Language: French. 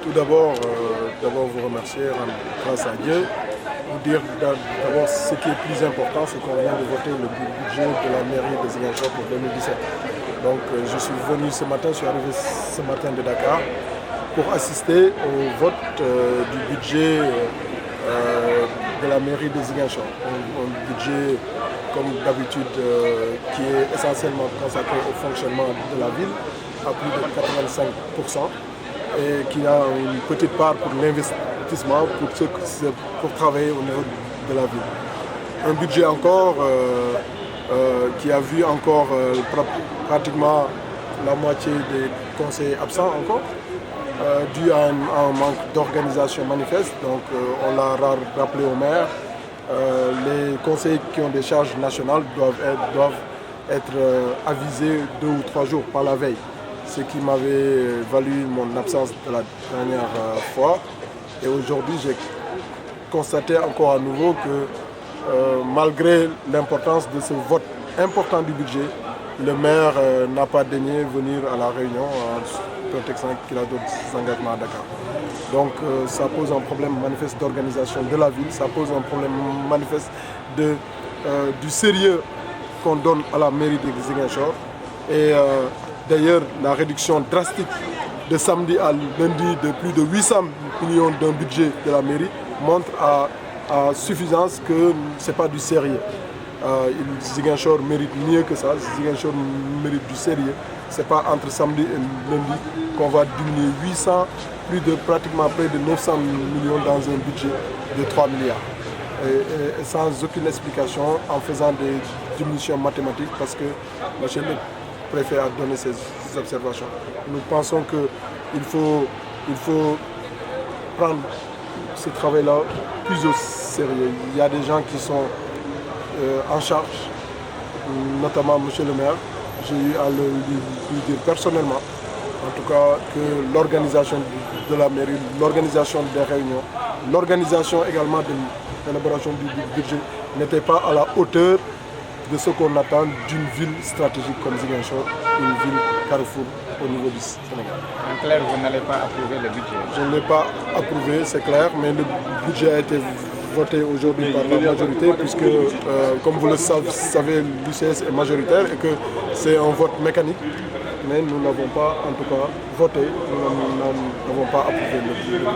Tout d'abord vous remercier, rendre grâce à Dieu, vous dire d'abord ce qui est plus important, c'est qu'on vient de voter le budget de la mairie de Ziguinchor pour 2017. Donc je suis venu ce matin, je suis arrivé ce matin de Dakar pour assister au vote du budget de la mairie de Ziguinchor. Un budget comme d'habitude qui est essentiellement consacré au fonctionnement de la ville à plus de 85%. Et qui a une petite part pour l'investissement, pour travailler au niveau de la ville. Un budget encore qui a vu encore pratiquement la moitié des conseillers absents encore, dû à un manque d'organisation manifeste. Donc on l'a rappelé au maire, les conseillers qui ont des charges nationales doivent être avisés 2 ou 3 jours par la veille. Ce qui m'avait valu mon absence de la dernière fois. Et aujourd'hui, j'ai constaté encore à nouveau que malgré l'importance de ce vote important du budget, le maire n'a pas daigné venir à la réunion en prétextant qu'il a d'autres engagements à Dakar. Donc ça pose un problème manifeste d'organisation de la ville, ça pose un problème manifeste du sérieux qu'on donne à la mairie de Ziguinchor. Et d'ailleurs, la réduction drastique de samedi à lundi de plus de 800 millions d'un budget de la mairie montre à suffisance que ce n'est pas du sérieux. Ziguinchor mérite mieux que ça, Ziguinchor mérite du sérieux. Ce n'est pas entre samedi et lundi qu'on va diminuer pratiquement près de 900 millions dans un budget de 3 milliards. Et sans aucune explication, en faisant des diminutions mathématiques, parce que M. le préfet a donné ses observations. Nous pensons qu'il faut prendre ce travail-là plus au sérieux. Il y a des gens qui sont en charge, notamment M. le maire. J'ai eu à lui dire personnellement, en tout cas, que l'organisation de la mairie, l'organisation des réunions, l'organisation également de l'élaboration du budget n'était pas à la hauteur de ce qu'on attend d'une ville stratégique comme Ziguinchor, une ville carrefour au niveau du Sénégal. En clair, vous n'allez pas approuver le budget? Je ne l'ai pas approuvé, c'est clair, mais le budget a été voté aujourd'hui par la majorité, puisque, comme vous le savez, l'UCS est majoritaire et que c'est un vote mécanique. Mais nous n'avons pas, en tout cas, voté, nous n'avons pas approuvé le budget.